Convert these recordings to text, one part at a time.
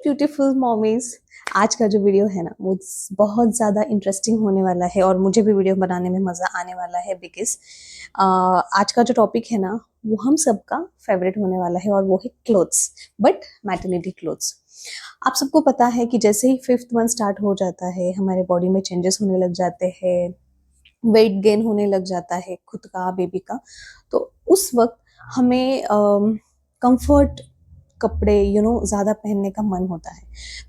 Beautiful mommies, आज का जो वीडियो है ना वो बहुत ज़्यादा इंटरेस्टिंग होने वाला है और मुझे भी वीडियो बनाने में मज़ा आने वाला है बिकॉज आज का जो टॉपिक है ना वो हम सबका फेवरेट होने वाला है और वो है क्लोथ्स, बट मैटरनिटी क्लोथ्स। आप सबको पता है कि जैसे ही 5th मंथ स्टार्ट हो जाता है हमारे बॉडी में चेंजेस होने लग जाते हैं, वेट गेन होने लग जाता है खुद का, बेबी का। तो उस वक्त हमें कंफर्ट कपड़े ज़्यादा पहनने का मन होता है।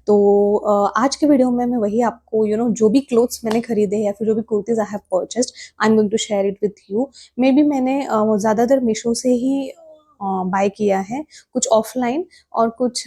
तो आज के वीडियो में मैं वही आपको जो भी क्लोथ्स मैंने खरीदे या फिर जो भी kurtis I have purchased, I am going to share it with you. May be मैंने ज़्यादातर मीशो से ही बाय किया है, कुछ ऑफलाइन और कुछ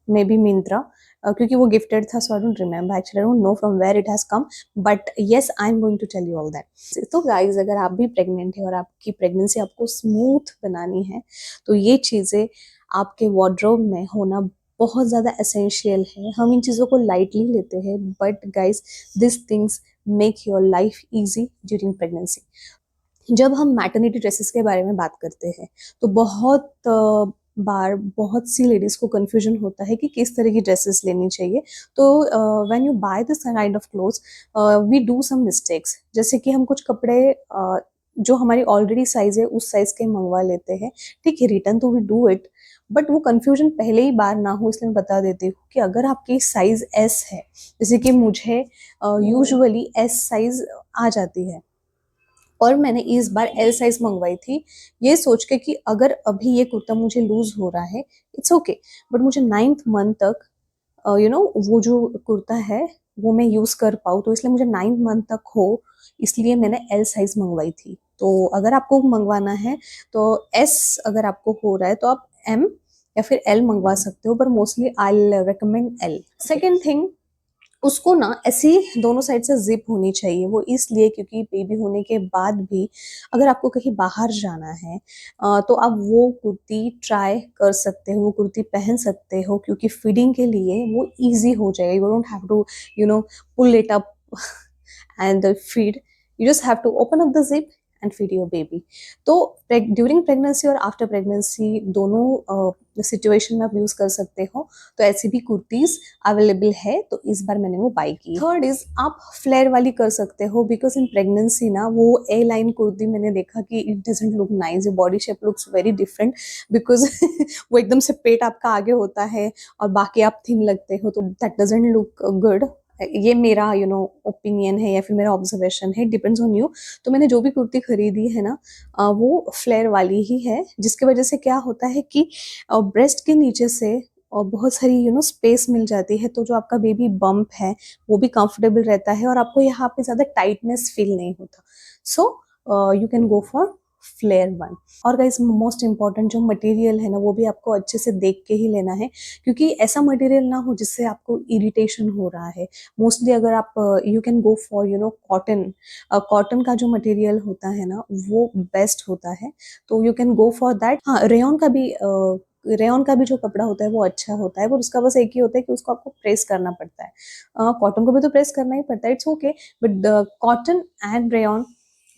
मे बी मिंत्रा, क्योंकि वो गिफ्टेड था, so I don't remember actually, I don't know from where it has come, but yes I am going to tell you all that. तो गाइज, अगर आप भी प्रेग्नेंट है और आपकी प्रेगनेंसी आपको स्मूथ बनानी है तो ये चीज़ें आपके वार्डरोब में होना बहुत ज़्यादा एसेंशियल है। हम इन चीज़ों को लाइटली लेते हैं, but guys this things make your life easy during pregnancy. जब हम मैटरनिटी ड्रेसेस के बारे में बात करते हैं तो बहुत बार बहुत सी लेडीज़ को कन्फ्यूजन होता है कि किस तरह की ड्रेसेस लेनी चाहिए। तो when you buy this kind of clothes we do some mistakes, जैसे कि हम कुछ कपड़े जो हमारी ऑलरेडी साइज है उस साइज के मंगवा लेते हैं। ठीक है, रिटर्न तो वी डू इट, बट वो कन्फ्यूजन पहले ही बार ना हो इसलिए मैं बता देती हूँ कि अगर आपकी साइज एस है, जैसे कि मुझे यूजुअली एस साइज आ जाती है और मैंने इस बार एल साइज मंगवाई थी, ये सोच के कि अगर अभी ये कुर्ता मुझे लूज हो रहा है इट्स ओके, बट मुझे 9th मंथ तक वो जो कुर्ता है वो मैं यूज कर पाऊँ, तो इसलिए मुझे 9th मंथ तक हो, इसलिए मैंने एल साइज मंगवाई थी। तो अगर आपको मंगवाना है तो एस अगर आपको हो रहा है तो आप एम या फिर एल मंगवा सकते हो, पर mostly I recommend L. Second thing, उसको ना ऐसी दोनों साइड से जिप होनी चाहिए। वो इसलिए क्योंकि बेबी होने के बाद भी अगर आपको कहीं बाहर जाना है तो आप वो कुर्ती ट्राई कर सकते हो, वो कुर्ती पहन सकते हो, क्योंकि फीडिंग के लिए वो इजी हो जाएगा। You don't have to pull it up and feed, you just have to open up the zip and feed your baby. तो ड्यूरिंग प्रेगनेंसी और आफ्टर प्रेगनेंसी दोनों सिचुएशन में आप यूज कर सकते हो। तो ऐसी भी कुर्तीज अवेलेबल है, तो इस बार मैंने वो बाय की। थर्ड इज, आप फ्लेयर वाली कर सकते हो, बिकॉज इन प्रेगनेंसी ना वो ए लाइन कुर्ती मैंने देखा कि it doesn't look nice, body shape looks very different because वो एकदम से पेट आपका आगे होता है और बाकी आप थिन लगते हो, तो दैट डजंट लुक गुड। ये मेरा ओपिनियन है या फिर मेरा ऑब्जर्वेशन है, डिपेंड्स ऑन यू। तो मैंने जो भी कुर्ती खरीदी है ना वो फ्लेयर वाली ही है, जिसकी वजह से क्या होता है कि ब्रेस्ट के नीचे से और बहुत सारी स्पेस मिल जाती है, तो जो आपका बेबी बम्प है वो भी कंफर्टेबल रहता है और आपको यहाँ पे ज़्यादा टाइटनेस फील नहीं होता। So you can go for flare one. और गाइस, मोस्ट इम्पॉर्टेंट जो मटेरियल है ना वो भी आपको अच्छे से देख के ही लेना है, क्योंकि ऐसा मटेरियल ना हो जिससे आपको इरिटेशन हो रहा है। मोस्टली अगर आप you can go for cotton. Cotton का जो मटेरियल होता है ना वो बेस्ट होता है, तो you can go for that. हाँ, रेयन का भी जो कपड़ा होता है वो अच्छा होता है, पर उसका बस एक ही होता है कि उसको आपको प्रेस करना पड़ता है। कॉटन को भी तो प्रेस करना ही पड़ता है, it's okay, but cotton and rayon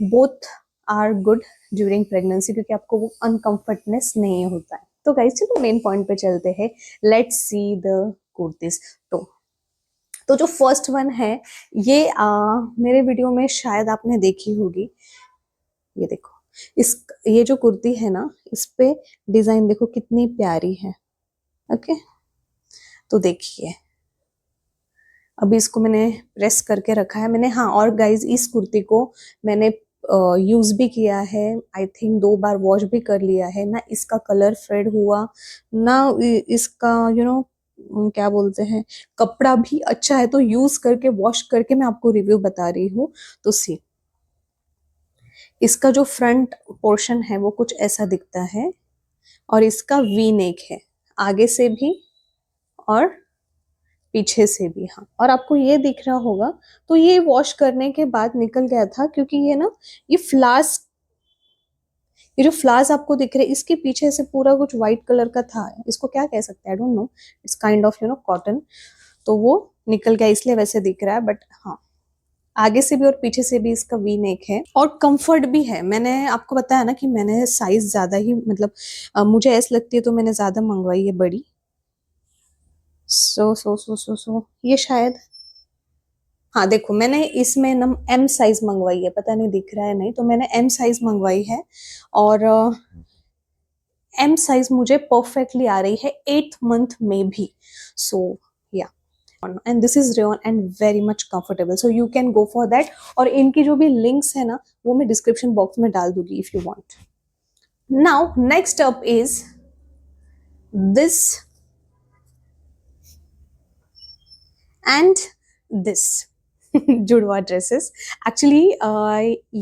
both are good during pregnancy, क्योंकि आपको वो अनकंफर्टनेस नहीं होता है। तो गाइस, चलो मेन पॉइंट पे चलते हैं, लेट्स सी द कुर्तीज। तो जो फर्स्ट वन है ये मेरे वीडियो में शायद आपने देखी होगी। ये देखो, ये जो कुर्ती है ना इस पे डिजाइन देखो कितनी प्यारी है। ओके, तो देखिए अभी इसको मैंने प्रेस करके रखा है मैंने। हाँ, और गाइज इस कुर्ती को मैंने यूज भी किया है, आई थिंक 2 बार वॉश भी कर लिया है ना। इसका कलर फेड हुआ ना, इसका क्या बोलते हैं, कपड़ा भी अच्छा है। तो यूज करके वॉश करके मैं आपको रिव्यू बता रही हूँ। तो सी, इसका जो फ्रंट पोर्शन है वो कुछ ऐसा दिखता है और इसका वी नेक है, आगे से भी और पीछे से भी। हाँ, और आपको ये दिख रहा होगा, तो ये वॉश करने के बाद निकल गया था, क्योंकि ये ना ये जो फ्लावर्स आपको दिख रहे हैं इसके पीछे से पूरा कुछ व्हाइट कलर का था। इसको क्या कह सकते हैं, आई don't no, it's kind of cotton. तो वो निकल गया इसलिए वैसे दिख रहा है, बट हाँ, आगे से भी और पीछे से भी इसका वी नेक है और कंफर्ट भी है। मैंने आपको बताया ना कि मैंने साइज ज्यादा ही, मतलब मुझे ऐसा लगती है तो मैंने ज्यादा मंगवाई है बड़ी। सो ये शायद, हाँ देखो मैंने इसमें ना एम साइज मंगवाई है, पता नहीं दिख रहा है नहीं, तो मैंने एम साइज मंगवाई है और एम साइज मुझे परफेक्टली आ रही है 8th मंथ में भी. सो या, and this is rayon and very much comfortable, so you can go for that. और इनकी जो भी लिंक्स है ना वो मैं डिस्क्रिप्शन बॉक्स में डाल दूंगी if you want. Now next up is this and this जुड़वा ड्रेसेस. एक्चुअली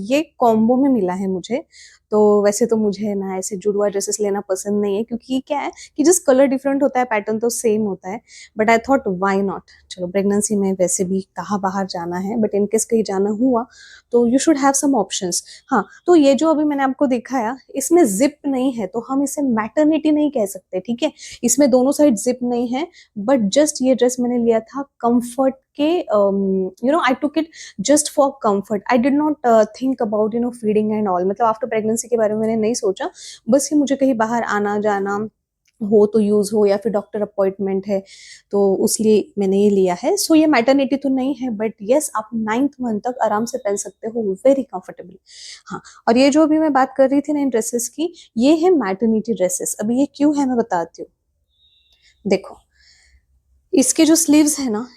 ये कॉम्बो में मिला है मुझे. तो वैसे तो मुझे ना ऐसे जुड़वा ड्रेसेस लेना पसंद नहीं है, क्योंकि क्या है कि जस्ट कलर डिफरेंट होता है, पैटर्न तो सेम होता है. But I thought why not, चलो प्रेगनेंसी में वैसे भी कहाँ बाहर जाना है, बट इनकेस कहीं जाना हुआ तो you should have some options. हाँ, तो ये जो अभी मैंने आपको दिखाया इसमें जिप नहीं है, तो हम इसे मैटरनिटी नहीं कह सकते, ठीक है. इसमें दोनों साइड जिप नहीं है, बट जस्ट ये ड्रेस मैंने लिया था कंफर्ट के, you know I took it just for comfort. I did not think about you know feeding and all, मतलब आफ्टर प्रेगनेंसी के बारे में मैंने नहीं सोचा. बस ये मुझे कहीं बाहर आना जाना हो तो यूज हो, या फिर डॉक्टर अपॉइंटमेंट है तो उसलिए मैंने ये लिया है. सो ये मैटरनिटी तो नहीं है, बट यस आप 9th मंथ तक आराम से पहन सकते हो, वेरी कंफर्टेबल. हाँ, और ये जो अभी मैं बात कर रही थी ना इन ड्रेसेस की, ये है मैटरनिटी ड्रेसेस. अभी ये क्यों है मैं बताती हूँ. देखो इसके जो स्लीव्स है ना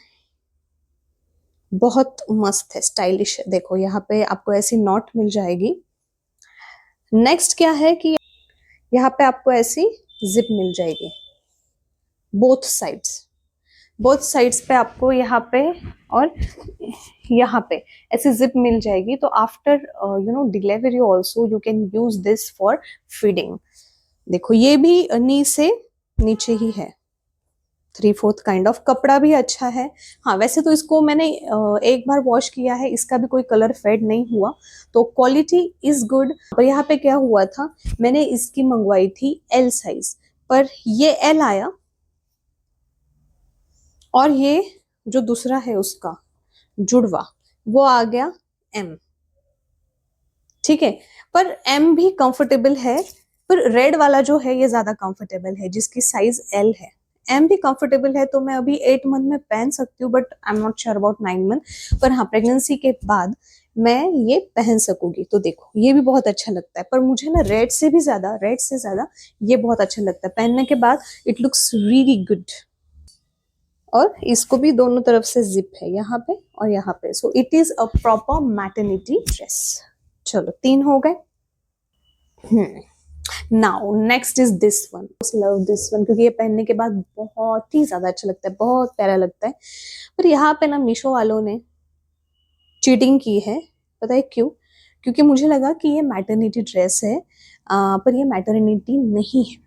बहुत मस्त है, स्टाइलिश है. देखो यहाँ पे आपको ऐसी नॉट मिल जाएगी. नेक्स्ट क्या है कि यहाँ पे आपको ऐसी जिप मिल जाएगी, बोथ साइड्स. बोथ साइड्स पे आपको यहाँ पे और यहाँ पे ऐसी जिप मिल जाएगी. तो after you know delivery also you can use this for feeding. देखो ये भी नी से नीचे ही है, 3/4 काइंड ऑफ. कपड़ा भी अच्छा है. हाँ वैसे तो इसको मैंने एक बार वॉश किया है, इसका भी कोई कलर फेड नहीं हुआ, तो क्वालिटी इज गुड. पर यहाँ पे क्या हुआ था, मैंने इसकी मंगवाई थी एल साइज, पर ये एल आया और ये जो दूसरा है उसका जुड़वा वो आ गया एम. ठीक है, पर एम भी कंफर्टेबल है, पर रेड वाला जो है ये ज्यादा कंफर्टेबल है जिसकी साइज एल है. एम भी कंफर्टेबल है, तो मैं अभी 8 मंथ में पहन सकती हूँ, but I am not sure about 9 month. पर हाँ प्रेगनेंसी के बाद मैं ये पहन सकूंगी. तो देखो ये भी बहुत अच्छा लगता है, पर मुझे ना रेड से ज्यादा ये बहुत अच्छा लगता है पहनने के बाद. It looks really good. और इसको भी दोनों तरफ से जिप है यहाँ पे और यहाँ पे. So it is a proper maternity dress. चलो 3 हो गए. Now next is this one. Love this one, क्योंकि ये पहनने के बाद बहुत ही ज्यादा अच्छा लगता है, बहुत प्यारा लगता है. पर यहाँ पे ना मीशो वालों ने चीटिंग की है. पता है क्यों? क्योंकि मुझे लगा कि ये मैटरनिटी ड्रेस है, पर ये मैटरनिटी नहीं है.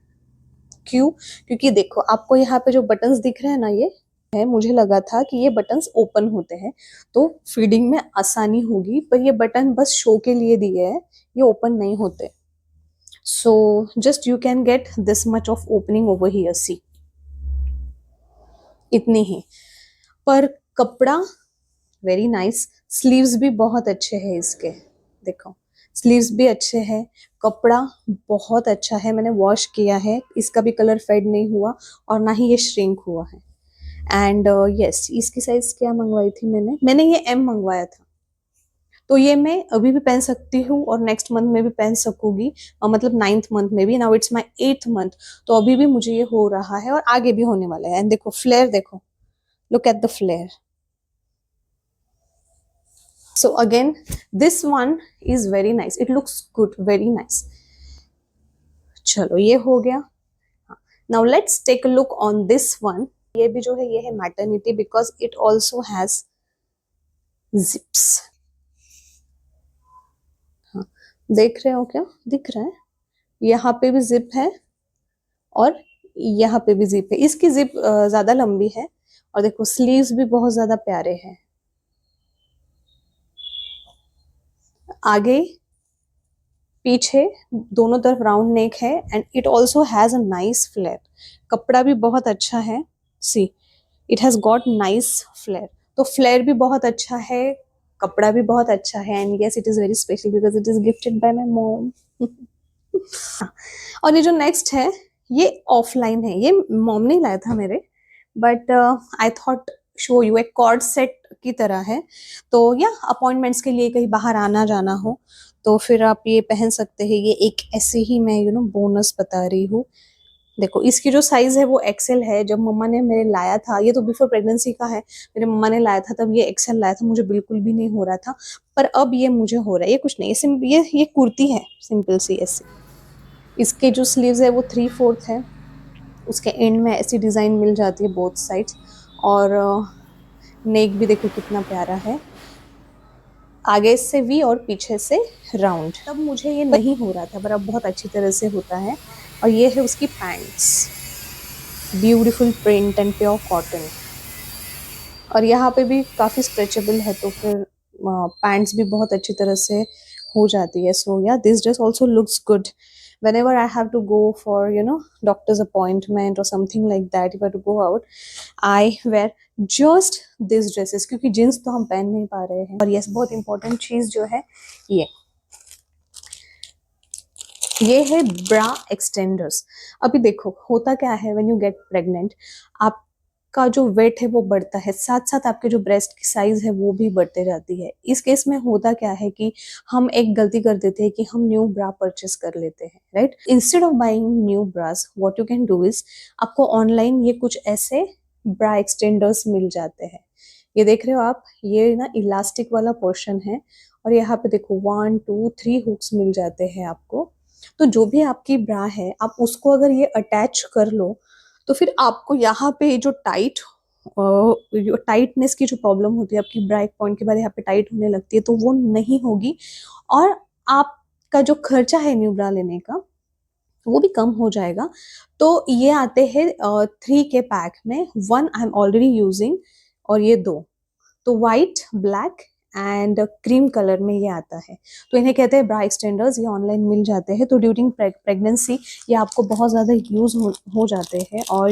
क्यों? क्योंकि देखो आपको यहाँ पे जो बटन्स दिख रहे हैं ना, ये है, मुझे लगा था कि ये बटन्स ओपन होते हैं तो फीडिंग में आसानी होगी, पर ये बटन बस शो के लिए दिए हैं, ये ओपन नहीं होते. So just you can get this much of opening over here, see इतनी ही. पर कपड़ा वेरी नाइस. स्लीव्स भी बहुत अच्छे हैं इसके, देखो स्लीव्स भी अच्छे हैं. कपड़ा बहुत अच्छा है, मैंने वॉश किया है, इसका भी कलर फेड नहीं हुआ और ना ही ये श्रिंक हुआ है. एंड यस इसकी साइज क्या मंगवाई थी मैंने ये एम मंगवाया था. तो ये मैं अभी भी पहन सकती हूँ और नेक्स्ट मंथ में भी पहन सकूंगी, मतलब 9th मंथ में भी. Now it's my 8th month, तो अभी भी मुझे ये हो रहा है और आगे भी होने वाला है. एंड देखो फ्लेयर, देखो look at the flare. So again this one is very nice, it looks good, very nice. चलो ये हो गया. Now let's take a look on this one. ये भी जो है ये है maternity, because it also has zips. हाँ, देख रहे हो क्या दिख रहा है? यहाँ पे भी जिप है और यहाँ पे भी जिप है. इसकी जिप ज्यादा लंबी है और देखो स्लीव्स भी बहुत ज्यादा प्यारे हैं. आगे पीछे दोनों तरफ राउंड नेक है and it also has a nice flare. कपड़ा भी बहुत अच्छा है, see it has got nice flare. तो फ्लेयर भी बहुत अच्छा है, कपड़ा भी बहुत अच्छा है. And yes it is very special because it is gifted by my mom. और ये जो नेक्स्ट है ये ऑफलाइन है, ये मॉम ने लाया था मेरे, but I thought show you, एक कॉर्ड सेट की तरह है। तो या अपॉइंटमेंट्स के लिए कहीं बाहर आना जाना हो तो फिर आप ये पहन सकते हैं। ये एक ऐसे ही मैं बोनस बता रही हूँ। देखो इसकी जो साइज है वो एक्सेल है। जब मम्मा ने मेरे लाया था, ये तो बिफोर प्रेगनेंसी का है, मेरे मम्मा ने लाया था तब ये एक्सेल लाया था, मुझे बिल्कुल भी नहीं हो रहा था, पर अब ये मुझे हो रहा है। ये कुछ नहीं, ये कुर्ती है सिंपल सी ऐसी। इसके जो स्लीव्स है वो 3/4 है। उसके एंड में ऐसी डिजाइन मिल जाती है बोथ साइड्स। और नेक भी देखो कितना प्यारा है, आगे से वी और पीछे से राउंड। तब मुझे ये नहीं हो रहा था, पर अब बहुत अच्छी तरह से होता है। और ये है उसकी pants, beautiful print and pure cotton. और यहाँ पे भी काफ़ी स्ट्रेचेबल है, तो फिर पैंट्स भी बहुत अच्छी तरह से हो जाती है। सो या this dress also looks good whenever I have to go for doctor's appointment or something like that. If I have to go out, I wear just these dresses, क्योंकि जीन्स तो हम पहन नहीं पा रहे हैं। और यस, बहुत इंपॉर्टेंट चीज जो है ये है ब्रा एक्सटेंडर्स। अभी देखो होता क्या है, व्हेन यू गेट प्रेग्नेंट आपका जो वेट है वो बढ़ता है, साथ साथ आपके जो ब्रेस्ट की साइज है वो भी बढ़ते जाती है। इस केस में होता क्या है कि हम एक गलती कर देते हैं कि हम न्यू ब्रा परचेस कर लेते हैं, right. Instead of buying new bras, what you can do is, आपको ऑनलाइन ये कुछ ऐसे ब्रा एक्सटेंडर्स मिल जाते हैं। ये देख रहे हो आप, ये ना इलास्टिक वाला पोर्शन है, और यहाँ पे देखो 1 2 3 हुक्स मिल जाते हैं आपको। तो जो भी आपकी ब्रा है, आप उसको अगर ये अटैच कर लो तो फिर आपको यहाँ पे जो टाइटनेस की जो प्रॉब्लम होती है, आपकी ब्रा एक पॉइंट के बाद यहाँ पे टाइट होने लगती है, तो वो नहीं होगी। और आपका जो खर्चा है न्यू ब्रा लेने का वो भी कम हो जाएगा। तो ये आते हैं 3 के पैक में। 1 आई एम ऑलरेडी यूजिंग, और ये 2, तो white, black and cream colour में ये आता है। तो इन्हें कहते हैं ब्रा एक्सटेंडर्स। ये ऑनलाइन मिल जाते हैं। तो ड्यूरिंग प्रेगनेंसी ये आपको बहुत ज़्यादा यूज़ हो जाते हैं, और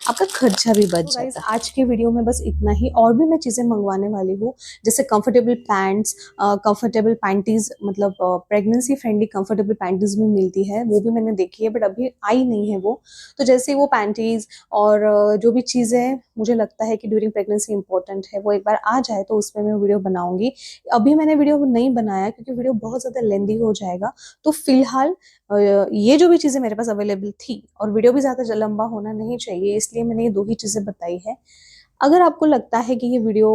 आपका खर्चा भी बच जाता है। आज के वीडियो में बस इतना ही। और भी मैं चीज़ें मंगवाने वाली हूँ, जैसे कंफर्टेबल पैंट्स, कंफर्टेबल पैंटीज, मतलब प्रेगनेंसी फ्रेंडली कंफर्टेबल पैंटीज भी मिलती है, वो भी मैंने देखी है, बट अभी आई नहीं है वो। तो जैसे वो पैंटीज और जो भी चीज़ें मुझे लगता है कि ड्यूरिंग प्रेगनेंसी इंपॉर्टेंट है, वो एक बार आ जाए तो उसमें मैं वीडियो बनाऊंगी। अभी मैंने वीडियो नहीं बनाया क्योंकि वीडियो बहुत ज़्यादा लेंदी हो जाएगा। तो फिलहाल ये जो भी चीज़ें मेरे पास अवेलेबल थी, और वीडियो भी ज़्यादा लंबा होना नहीं चाहिए, इसलिए मैंने ये 2 ही चीज़ें बताई है। अगर आपको लगता है कि ये वीडियो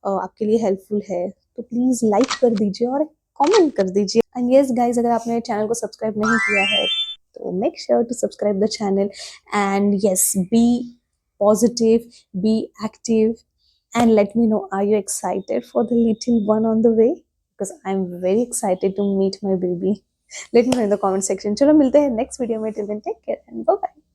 आपके लिए हेल्पफुल है तो प्लीज़ लाइक कर दीजिए और कमेंट कर दीजिए। एंड यस गाइज, अगर आपने चैनल को सब्सक्राइब नहीं किया है तो make sure to subscribe the channel, and yes, be positive, be active, and let me know, are you excited for the little one on the way? Because I'm very excited to meet my baby. Let me know in the comment section. चलो मिलते हैं next video में। Till then, take care and bye bye.